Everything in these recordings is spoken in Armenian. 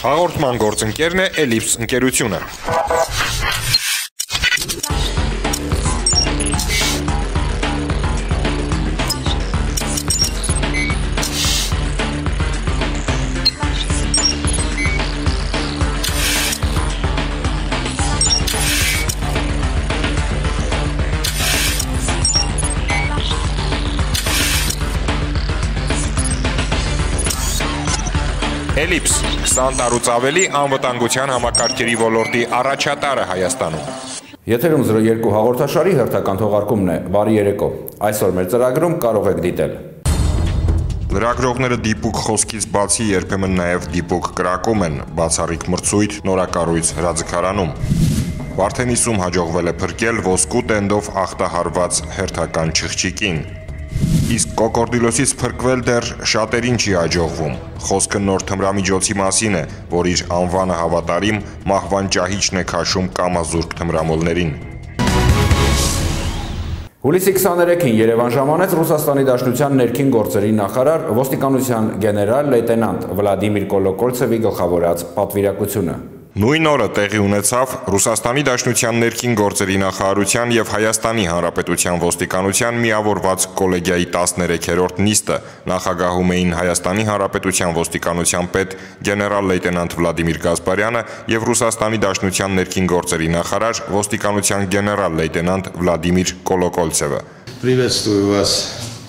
Հաղորդման գործընկերն է Էլիպս ընկերությունը։ Էլիպս 20 տարուց ավելի անվտանգության համակարգերի ոլորտի առաջատարը Հայաստանում։ Եթերում 02 հաղորդաշարի հերթական թողարկումն է։ Բարի երեկո։ Այսօր մեր ծրագրում կարող եք դիտել. Լրագրողները դիպուկ խոսքից բացի երբեմն նաև դիպուկ կրակում են, բացառիկ մրցույթ նորակառույց հրաձգարանում։ Վարդենիսում հաջողվել է փրկել ոսկու տենդով ախտահարված հերթական չղջիկին։ Իսկ կոկորդիլոսից փրկվել դեռ շատերին չի հաջողվում։ Խոսքը նոր թմրամիջոցի մասին է, որ իր անվանը հավատարիմ մահվան ճահիճն է քաշում կամազուրկ թմրամոլներին։ Հուլիսի 23-ին Երևան ժամանեց Ռուսաստանի Դաշնության ներքին գործերի նախարար ոստիկանության գեներալ լեյտենանտ Վլադիմիր Կոլոկոլցևի գլխավորած պատվիրակությունը։ Նույն օրը տեղի ունեցավ Ռուսաստանի Դաշնության ներքին գործերի նախարարության եւ Հայաստանի Հանրապետության ոստիկանության միավորված կոլեգիայի 13-րդ նիստը։ Նախագահում էին Հայաստանի Հանրապետության ոստիկանության պետ գեներալ լեյտենանտ Վլադիմիր Գասպարյանը եւ Ռուսաստանի Դաշնության ներքին գործերի նախարար ոստիկանության գեներալ լեյտենանտ Վլադիմիր Կոլոկոլցևը։ Приветствую вас.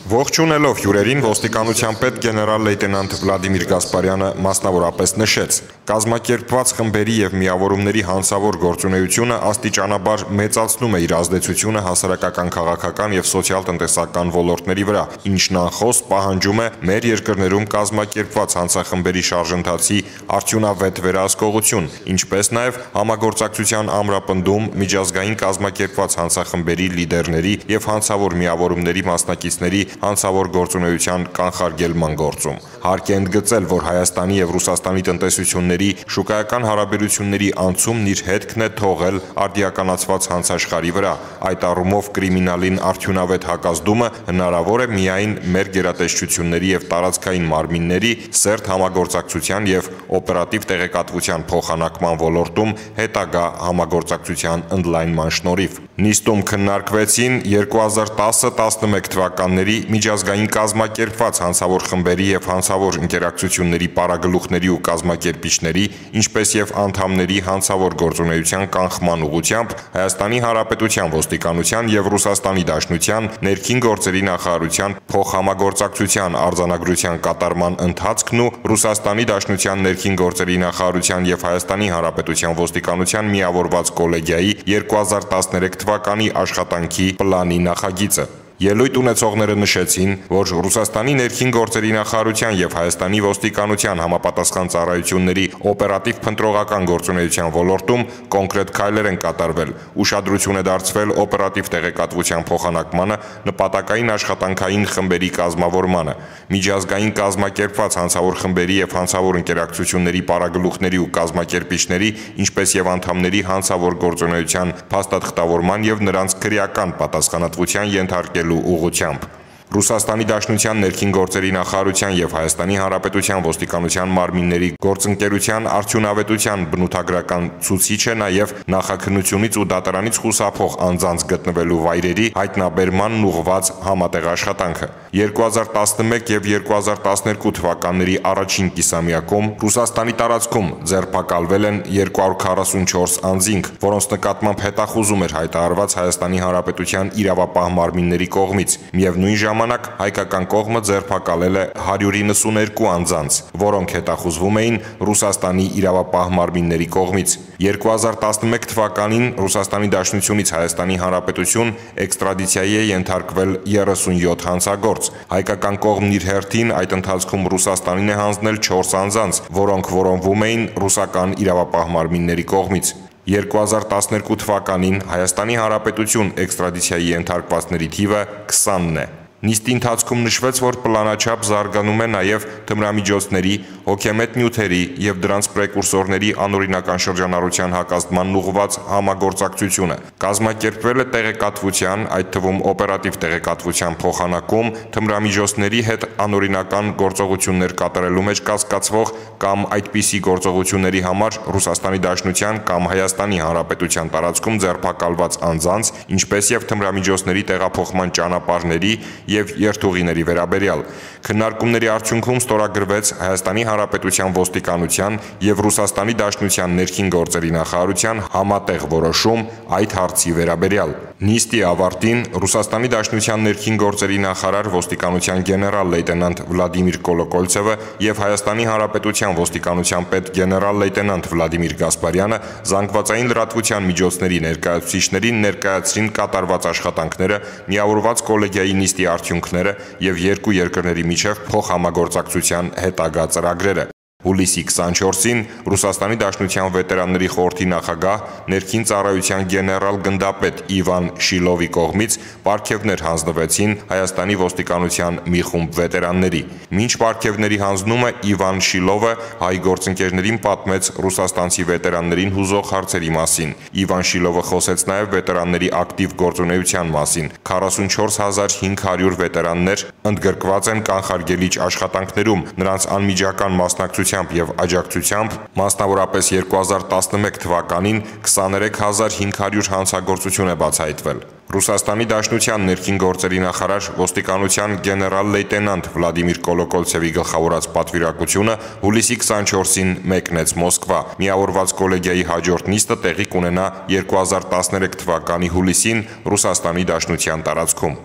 Ողջունելով հյուրերին ոստիկանության պետ գեներալ լեյտենանտ Վլադիմիր Գասպարյանը մասնավորապես նշեց. կազմակերպված խմբերի եւ միավորումների հանցավոր գործունեությունը աստիճանաբար մեծացնում է իր ազդեցությունը հասարակական, քաղաքական եւ սոցիալ-տնտեսական ոլորտների վրա, ինչն անխոս պահանջում է մեր երկրներում կազմակերպված հանցախմբերի շարժընթացի արդյունավետ վերահսկողություն, ինչպես նաեւ համագործակցության ամրապնդում միջազգային կազմակերպված հանցախմբերի լիդերների եւ հանցավոր միավորումների մասնակիցների հանցավոր գործունեության կանխարգելման գործում։ Հարկ է ընդգծել, որ Հայաստանի եւ Ռուսաստանի տնտեսությունների շուկայական հարաբերությունների անցումն իր հետքն է թողել արդիականացված հանցաշխարհի վրա։ Այդ առումով կրիմինալին արդյունավետ հակազդումը հնարավոր է միայն մեր գերատեսչությունների եւ տարածքային մարմինների սերտ համագործակցության եւ օպերատիվ տեղեկատվության փոխանակման ոլորտում հետագա համագործակցության ընդլայնման շնորհիվ։ Նիստում քննարկվեցին 2010-11 թվականների միջազգային կազմակերպված հանցավոր խմբերի եւ հանցավոր ընկերակցությունների պարագլուխների ու կազմակերպիչների, ինչպես եւ անդամների հանցավոր գործունեության կանխման ուղղությամբ Հայաստանի Հանրապետության ոստիկանության եւ Ռուսաստանի Դաշնության ներքին գործերի նախարարության փոխհամագործակցության արձանագրության կատարման ընթացքն ու Ռուսաստանի Դաշնության ներքին գործերի նախարարության եւ Հայաստանի Հանրապետության ոստիկանության միավորված կոլեգիայի 2013 թվականի աշխատանքի պլանի նախագիծը։ Ելույթ ունեցողները նշեցին, որ Ռուսաստանի ներքին գործերի նախարարության եւ Հայաստանի ոստիկանության համապատասխան ծառայությունների օպերատիվ փնտրողական գործունեության ոլորտում կոնկրետ քայլեր են կատարվել, ուշադրություն է դարձվել օպերատիվ տեղեկատվության փոխանակմանը, նպատակային աշխատանքային խմբերի կազմավորմանը, միջազգային կազմակերպված հանցավոր խմբերի եւ հանցավոր ընկերակցությունների պարագլուխների ու կազմակերպիչների, ինչպես եւ անդամների հանցավոր գործունեության փաստաթղթավորման եւ նրանց քրեական պատասխանատվության ենթարկել ուղղությամբ։ Ռուսաստանի Դաշնության ներքին գործերի նախարարության եւ Հայաստանի Հանրապետության ոստիկանության մարմինների գործընկերության արդյունավետության բնութագրական ցուցիչ է նաեւ նախաքննությունից ու դատարանից խուսափող անձանց գտնվելու վայրերի հայտնաբերմանն ուղղված համատեղ աշխատանքը։ 2011 եւ 2012 թվականների առաջին կիսամյակում Ռուսաստանի տարածքում ձերբակալվել են 244 անձինք, որոնց նկատմամբ հետախուզում էր հայտարարված Հայաստանի Հանրապետության իրավապահ մարմինների կողմից։ Միևնույն ժամանակ հայկական կողմը ձերբակալել է 192 անձանց, որոնք հետախուզվում էին Ռուսաստանի իրավապահ մարմինների կողմից։ 2011 թվականին Ռուսաստանի Դաշնությունից Հայաստանի Հանրապետություն էքստրադիցիայի է ենթարկվել 37 հանցագործ։ Հայկական կողմն իր հերթին այդ ընթացքում Ռուսաստանին է հանձնել 4 անձանց, որոնք որոնվում էին ռուսական իրավապահ մարմինների կողմից։ 2012 թվականին Հայաստանի Հանրապետություն էքստրադիցիայի ենթարկվածների թիվը 20-ն է։ Նիստի ընթացքում նշվեց, որ պլանաչափ զարգանում է նաև թմրամիջոցների, հոգեմետ նյութերի եւ դրանց պրեկուրսորների անօրինական շրջանառության հակազդման ուղղված համագործակցությունը։ Կազմակերպվել է տեղեկատվության, այդ թվում օպերատիվ տեղեկատվության փոխանակում, թմրամիջոցների հետ անօրինական գործողություններ կատարելու մեջ կասկածվող կամ այդպիսի գործողությունների համար Ռուսաստանի Դաշնության կամ Հայաստանի Հանրապետության տարածքում ձերբակալված անձանց, ինչպես եւ թմրամիջոցների տեղափոխման ճանապարհների եւ երթուղիների վերաբերյալ։ Քննարկումների արդյունքում ստորագրվեց Հայաստանի Հանրապետության ոստիկանության եւ Ռուսաստանի Դաշնության ներքին գործերի նախարարության համատեղ որոշում այդ հարցի վերաբերյալ։ Նիստի ավարտին Ռուսաստանի Դաշնության ներքին գործերի նախարար ոստիկանության գեներալ-լեյտենանտ Վլադիմիր Կոլոկոլցևը եւ Հայաստանի Հանրապետության ոստիկանության պետ գեներալ-լեյտենանտ Վլադիմիր Գասպարյանը զանգվածային լրատվության միջոցների ներկայացուցիչներին ներկայացրին կատարված աշխատանքները, միավորված կոլեգիայի նիստի արդյունքները եւ երկու երկրների միջև փոխհամագործակցության հետագա ծրագրերը։ Հուլիսի 24-ին Ռուսաստանի Դաշնության վետերանների խորհրդի նախագահ, ներքին ծառայության գեներալ գնդապետ Իվան Շիլովի կողմից պարգևներ հանձնվեցին Հայաստանի ոստիկանության մի խումբ վետերանների։ Մինչ պարգևների հանձնումը Իվան Շիլովը հայ գործընկերներին պատմեց ռուսաստանցի վետերաններին հուզող հարցերի մասին։ Իվան Շիլովը խոսեց նաև վետերանների ակտիվ գործունեության մասին։ 44500 վետերաններ ընդգրկված են կանխարգելիչ աշխատանքներում, նրանց անմիջական մասնակցությամբ եւ աջակցությամբ, մասնավորապես 2011 թվականին 23500 հանցագործություն է բացահայտվել։ Ռուսաստանի Դաշնության ներքին գործերի նախարար ոստիկանության գեներալ-լեյտենանտ Վլադիմիր Կոլոկոլցևի գլխավորած պատվիրակությունը հուլիսի 24-ին մեկնեց Մոսկվա։ Միավորված կոլեգիայի հաջորդ նիստը տեղի կունենա 2013 թվականի հուլիսին Ռուսաստանի Դաշնության տարածքում։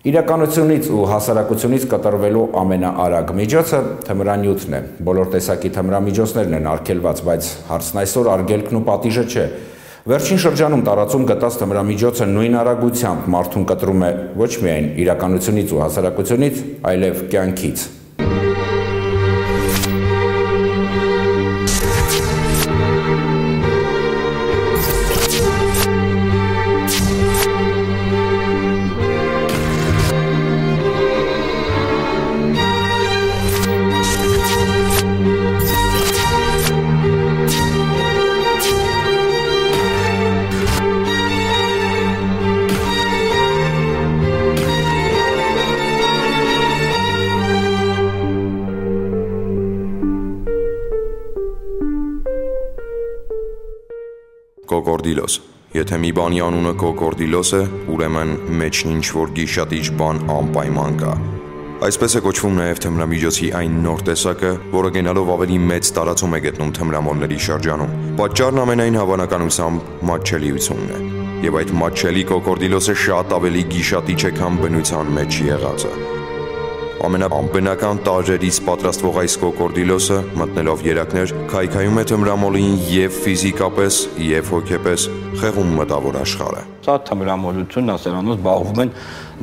Իրականությունից ու հասարակությունից կտրվելու ամենաարագ միջոցը թմրանյութն է։ Բոլոր տեսակի թմրամիջոցներն են արգելված, բայց հարցն այսօր արգելքն ու պատիժը չէ։ Վերջին շրջանում տարածում գտած թմրամիջոցը նույն արագությամբ մարդուն կտրում է ոչ միայն իրականությունից ու հասարակությունից, այլև կյանքից։ Կոկորդիլոս։ Եթե մի բանի անունը կոկորդիլոս է, ուրեմն մեջն ինչ-որ գիշատիչ բան անպայման կա։ Այսպես է կոչվում նաև թմրամիջոցի այն նոր տեսակը, որը գնալով ավելի մեծ տարածում է գտնում թմրամոլների շրջանում։ Պատճառն ամենայն հավանականությամբ մատչելիությունն է։ Եվ այդ մատչելի կոկորդիլոսը շատ ավելի գիշատիչ է, քան բնության մեջ եղածը։ Ամենաբնական տարրերից պատրաստվող այս կոկորդիլոսը, մտնելով երակներ, քայքայում է թմրամոլին եւ ֆիզիկապես, եւ հոգեպես խեղում մտավոր աշխարհը։ Սա թմրամոլությունն ասերանոց զբաղվում են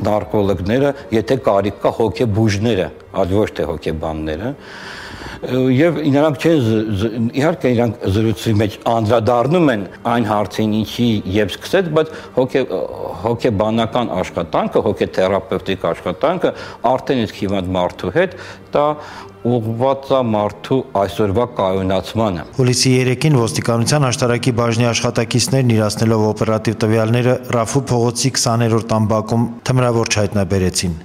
նարկոլոգները, եթե կարիք կա հոգեբուժները, այլ ոչ թե հոգեբանները։ Եվ նրանք չեն, իհարկե իրանք զրույցի մեջ անդրադառնում են այն հարցին, ինչի եւ սկսեց, բայց հոգեբանական աշխատանքը, հոգեթերապևտիկ աշխատանքը արդեն իսկ հիվանդ մարդու հետ դա ուղղված է մարդու այսօրվա կայունացմանը։ Հուլիսի 3-ին ոստիկանության աշտարակի բաժնի աշխատակիցներն իրացնելով օպերատիվ տվյալները Ռաֆու փողոցի 20-րդ ամբակում թմրավորչ հայտնաբերեցին։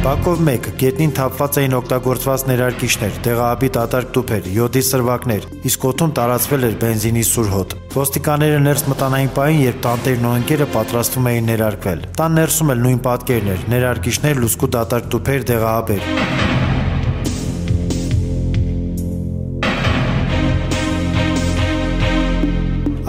Բակով 1 գետնին թափված էին օգտագործված ներարկիչներ, դեղահաբի դատարկ տուփեր, յոդի սրվակներ, իսկ օդում տարածվել էր բենզինի սուր հոտ։ Ոստիկանները ներս մտան այն պահին, երբ տանտերն ու ընկերը պատրաստվում էին ներարկվել։ Տան ներսում էլ նույն պատկերն էր՝ ներարկիչներ, լուսկու դատարկ տուփեր, դեղահաբեր։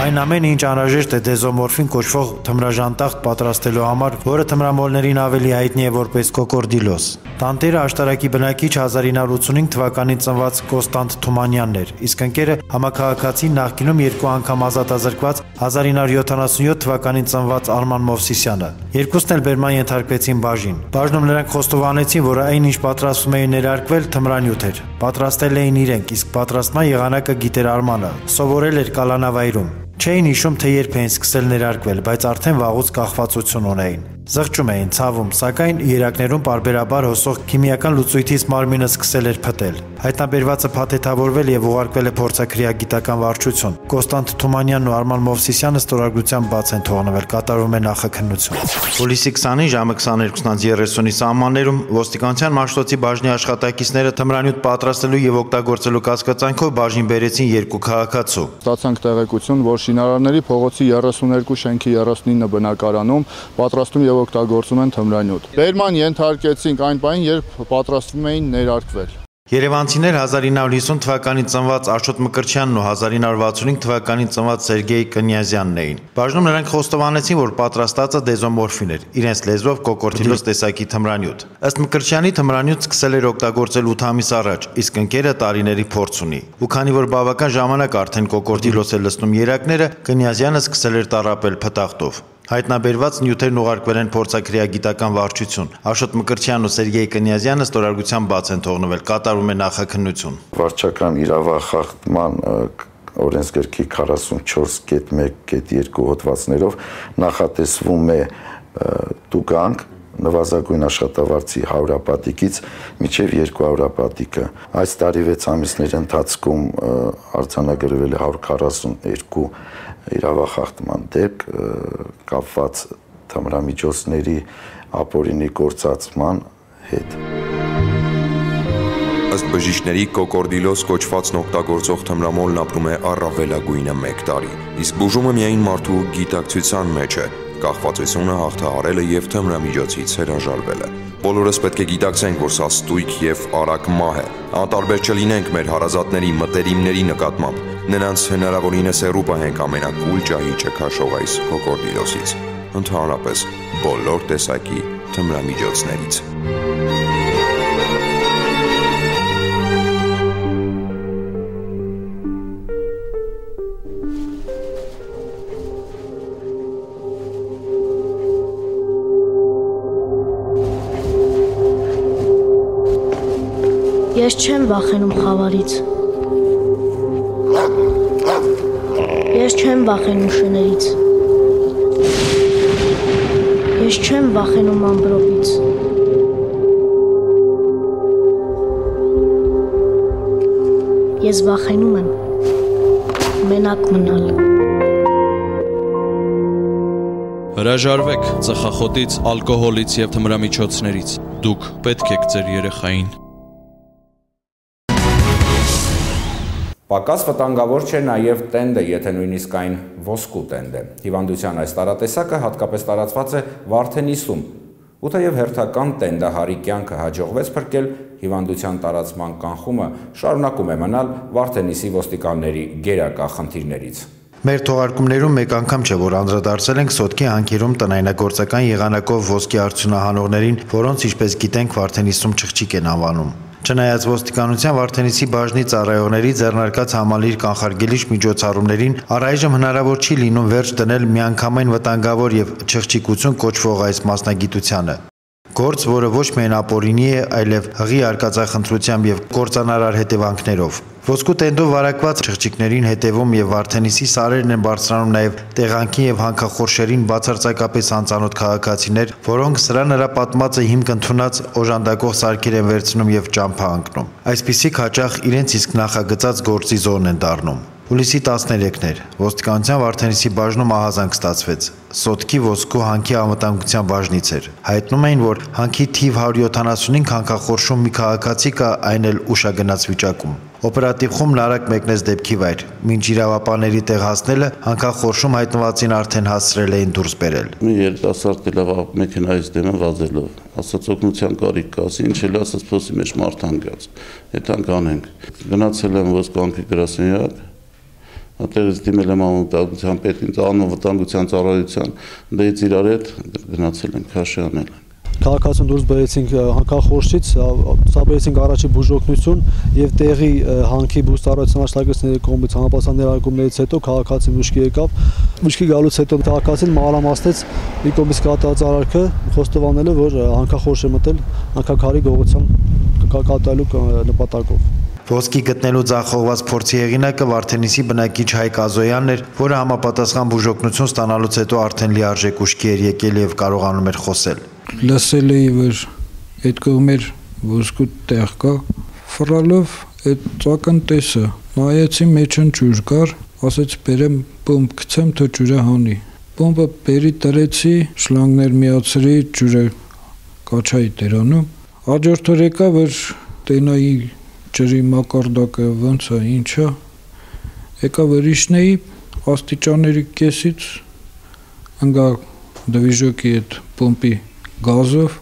Այն ամենը, ինչ անհրաժեշտ է դեզոմորֆին կոչվող թմրաժանտախտ պատրաստելու համար, որը թմրամոլներին ավելի հայտնի է որպես կոկորդիլոս։ Տանտերը աշտարակի բնակիչ 1985 թվականին ծնված Կոստանտ Թումանյանն էր, իսկ ընկերը համաքաղաքացին նախկինում 2 անգամ ազատազրկված 1977 թվականին ծնված Արման Մովսիսյանը։ Երկուսն էլ բերման ենթարկվեցին բաժին։ Բաժնում նրանք խոստովանեցին, որ այն ինչ պատրաստում էին ներարկվել թմրանյութ էր։ Պատրաստել էին իրենք, իսկ պատրաստման եղանակը գիտեր Արմանը։ Սովորել էր կալանավայրում։ Չէին հիշում, թե երբ էին սկսել ներարկվել, բայց արդեն վաղուց կախվածություն ունեին։ Զղջում էին, ցավում, սակայն երակներում պարբերաբար հոսող քիմիական լուծույթից մարմինը սկսել էր փտել։ Հայտնաբերվածը փաթեթավորվել եւ ուղարկվել է փորձաքրեագիտական վարչություն։ Կոստանտ Թումանյանն ու Արման Մովսիսյանը ստորագրությամբ բաց են թողնվել, կատարում են նախաքննություն։ Հուլիսի 20-ին ժամը 22:30-ի սահմաններում ոստիկանության Մաշտոցի բաժնի աշխատակիցները թմրանյութ պատրաստելու եւ օգտագործելու կասկածանքով բաժին բերեցին 2 քաղաքացու։ Ստացանք տեղեկություն, որ շինարարների փողոցի 32 շենքի 39 բնակարանում պատրաստում եւ օգտագործում են թմրանյութ։ Բերման ենթարկեցինք այն պահին, երբ պատրաստվում էին ներարկվել։ Երևանցիներ 1950 թվականին ծնված Աշոտ Մկրտչյանն ու 1965 թվականին ծնված Սերգեյ Կնյազյանն էին։ Բաժնում նրանք խոստովանեցին, որ պատրաստածը դեզոմորֆին էր, իրենց լեզվով կոկորդիլոս տեսակի թմրանյութ։ Ըստ Մկրտչյանի թմրանյութ սկսել էր օգտագործել 8 ամիս առաջ, իսկ ընկերը տարիների փորձ ունի։ Ու քանի որ բավական ժամանակ արդեն կոկորդիլոս է լցնում երակները, Կնյազյանը սկսել էր տառապել փտախտով։ Հայտնաբերված նյութերն ուղարկվել են փորձաքրեագիտական վարչություն։ Աշոտ Մկրտչյանն ու Սերգեյ Կնյազյանը ստորագրությամբ բաց են թողնվել, կատարում է նախաքննություն։ Վարչական իրավախախտման օրենսգրքի 44.1.2 հոդվածներով նախատեսվում է տուգանք նվազագույն աշխատավարձի 100 հապատիկից մինչև 200 հապատիկը։ Այս տարի 6 ամիսների ընթացքում արձանագրվել է 142 իրավախախտման դեպք կապված թմրամիջոցների ապօրինի գործածման հետ։ Ըստ բժիշկների կոկորդիլոս կոչվածն օգտագործող թմրամոլն ապրում է առավելագույնը 1 տարի, իսկ բուժումը միայն մարդու գիտակցության մեջ է, կախվածությունը հաղթահարելը եւ թմրամիջոցից հրաժարվելը։ Բոլորս պետք է գիտակցենք, որ սա ստույգ եւ արագ մահ է։ Անտարբեր չլինենք մեր հարազատների մտերիմների նկատմամբ։ Նրանց հնարավորինս հեռու պահենք ամենակուլ ճահիճը քաշող այս կոկորդիլոսից։ Ընդհանրապես բոլոր տեսակի թմրամիջոցներից։ Ես չեմ վախենում խավարից։ Ես չեմ վախենում շներից։ Ես չեմ վախենում ամպրոպից։ Ես վախենում եմ մենակ մնալ։ Հրաժարվեք ծխախոտից, ալկոհոլից եւ թմրամիջոցներից։ Դուք պետք եք ձեր երեխային։ Պակաս վտանգավոր չէ նաև տենդը, եթե նույնիսկ այն ոսկու տենդ է։ Հիվանդության այս տարատեսակը հատկապես տարածված է Վարդենիսում, ու թեև հերթական տենդահարի կյանքը հաջողվեց փրկել, հիվանդության տարածման կանխումը շարունակում է մնալ Վարդենիսի ոստիկանների գերակա խնդիրներից։ Մեր թողարկումներում մեկ անգամ չէ, որ անդրադարձել ենք Սոտքի հանքերում տնայնագործական եղանակով ոսկի արդյունահանողներին, որոնց ինչպես գիտենք Վարդենիսում չղջիկ են անվանում։ Չնայած ոստիկանության Վարդենիսի բաժնի ծառայողների ձեռնարկած համալիր կանխարգելիչ միջոցառումներին առայժմ հնարավոր չի լինում վերջ դնել միանգամայն վտանգավոր եւ չղջիկություն կոչվող այս մասնագիտությանը։ Գործ, որը ոչ միայն ապօրինի է, այլև հղի արկածախնդրությամբ եւ կործանարար հետևանքներով։ Ոսկու տենդով վարակված չղջիկներին հետևում եւ Վարդենիսի սարերն են բարձրանում նաեւ տեղանքին եւ հանքախորշերին բացարձակապես անծանոթ քաղաքացիներ, որոնք սրա նրա պատմածը հիմք ընդունած օժանդակող սարքեր են վերցնում եւ ճամփա ընկնում։ Այսպիսիք հաճախ իրենց իսկ նախագծած գործի զոհն են դառնում։ Հուլիսի 13-ն էր, ոստիկանության Վարդենիսի բաժնում ահազանգ ստացվեց։ Սոտքի ոսկու հանքի անվտանգության բաժնից էր։ Հայտնում էին, որ հանքի թիվ 175 հանքախորշում մի քաղաքացի կա, այն էլ ուշագնաց վիճակում։ Օպերատիվ խումբն արագ մեկնեց դեպքի վայր։ Մինչ իրավապահների տեղ հասնելը հանքախորշում հայտնվածին արդեն հասցրել էին դուրս բերել։ Մի երիտասարդ ելավ մեքենայից դեմը վազելով, ասաց օգնության կարիք կա, ինչ էլ ասաց փոսի մեջ մարդ հանգած։ Եթանք անենք։ Գնացել եմ ոսկու հանքի գրասենյակ, Այդտեղից դիմել եմ անվտանգության պետին, անվտանգության ծառայության, դից իրար հետ գնացել ենք քաշի անել։ Քաղաքացուն դուրս բերեցինք հանքախորշից, ցաբերեցինք առաջի բուժօգնություն եւ տեղի հանքի բուստարության աշխատակիցների կողմից համապատասխան ներարկումներից հետո քաղաքացին մուշկի եկավ։ Մուշկի գալուց հետո քաղաքացին մանրամասնեց մի կողմից կատարած արարքը, խոստովանելով, որ հանքախորշ է մտել հանքաքարի գողության կատարելու նպատակով։ Ոսկի գտնելու ձախողված փորձի հեղինակը Վարդենիսի բնակիչ Հայկ Ազոյանն էր, որը համապատասխան բուժօգնություն ստանալուց հետո արդեն լիարժեք ուշքի էր եկել եւ կարողանում էր խոսել։ Լսել էի, որ այդ կողմեր ոսկու տեղ կա, ֆռալով այդ ծակնտեսը նայեցի մեջն ջուր կար, ասեց բերեմ պոմպ գցեմ, թե ջուրը հանի։ Պոմպը բերի տրեցի, շլանգներ միացրի, ջուրը կաչայի դերանում։ Հաջորդ օր եկա, որ տենայի ջրի մակարդակը ոնց է, ինչա։ Եկա վրիշնեի աստիճանների կեսից ընկա դվիժոկի այդ պոմպի գազով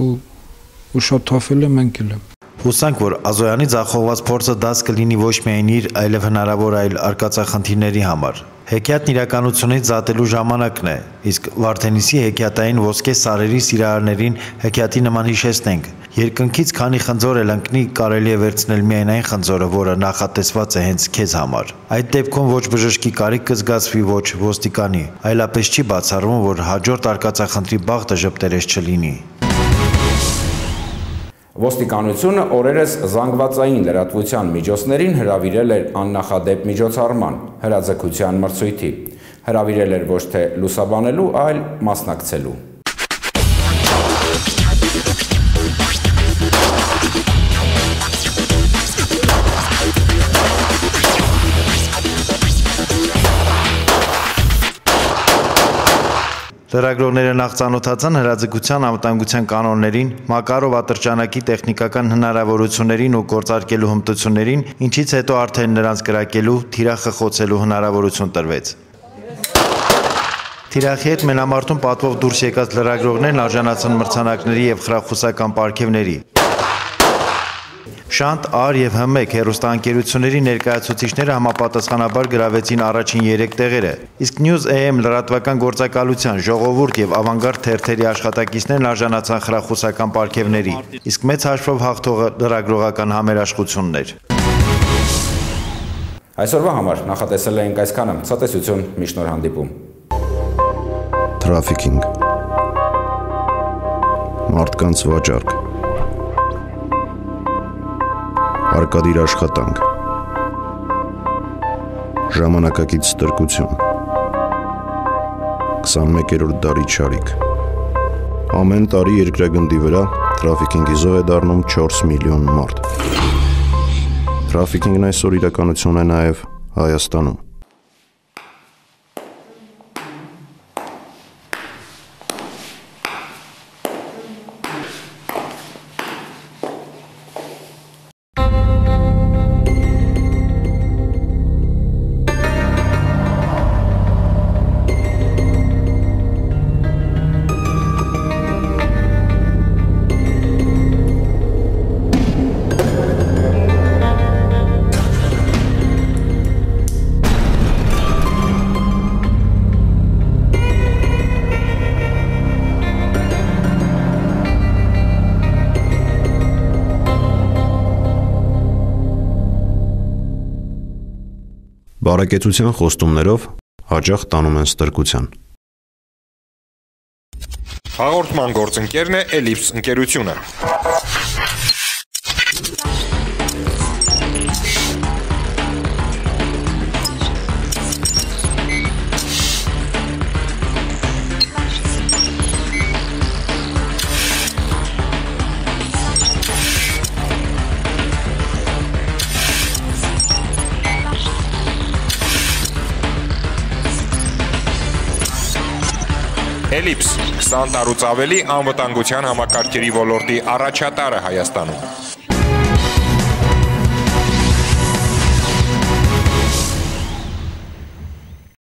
ու շատ թափել եմ ընկել եմ։ Հուսանք, որ Ազոյանի ձախողված փորձը դաս կլինի ոչ միայն իր, այլև հնարավոր այլ արկածախնդիրների համար։ Հեքիաթն իրականությունից զատելու ժամանակն է, իսկ Վարդենիսի հեքիաթային ոսկե սարերի սիրահարներին հեքիաթի նման հիշեցնենք։ Երկնքից քանի խնձոր էլ ընկնի, կարելի է վերցնել միայն այն խնձորը, որը նախատեսված է հենց քեզ համար։ Այդ դեպքում ոչ բժշկի կարիք կզգացվի, ոչ ոստիկանի, այլապես չի բացառվում, որ հաջորդ արկածախնդրի բախտը ժպտերես չլինի։ Ոստիկանությունը օրերս զանգվածային լրատվության միջոցներին հրավիրել էր աննախադեպ միջոցառման, հրաձգության մրցույթի։ Հրավիրել էր ոչ թե լուսաբանելու, այլ մասնակցելու։ Լրագրողները նախ ծանոթացան հրաձգության անվտանգության կանոններին, Մակարով ատրճանակի տեխնիկական հնարավորություններին ու գործարկելու հմտություններին, ինչից հետո արդեն նրանց կրակելու, թիրախը խոցելու հնարավորություն տրվեց։ Թիրախի հետ մենամարտում պատվով դուրս եկած լրագրողներն արժանացան մրցանակների եւ խրախուսական պարգևների։ Շանտ, Ար եւ Հ1 հեռուստաընկերությունների ներկայացուցիչները համապատասխանաբար գրավեցին առաջին 3 տեղերը, իսկ News AM լրատվական գործակալության, Ժողովուրդ եւ Ավանգարդ թերթերի աշխատակիցներն արժանացան խրախուսական պարգևների, իսկ մեծ հաշվով հաղթողը լրագրողական համերաշխությունն էր։ Այսօրվա համար նախատեսել ենք այսքանը, ցտեսություն, մի շնորհ հանդիպում։ Թրաֆիքինգ, մարդկանց վաճառք, արկադիր աշխատանք, ժամանակակից ստրկություն, 21-րդ դարի չարիք։ Ամեն տարի երկրագնդի վրա թրաֆիքինգի զոհ է դառնում 4 միլիոն մարդ։ Թրաֆիքինգն այսօր իրականություն է նաև Հայաստանում։ Բարեկեցության խոստումներով հաճախ տանում են ստրկության։ Հաղորդման գործընկերն է Էլիպս ընկերությունը։ Էլիպս 20 տարուց ավելի անվտանգության համակարգերի ոլորտի առաջատարը Հայաստանում։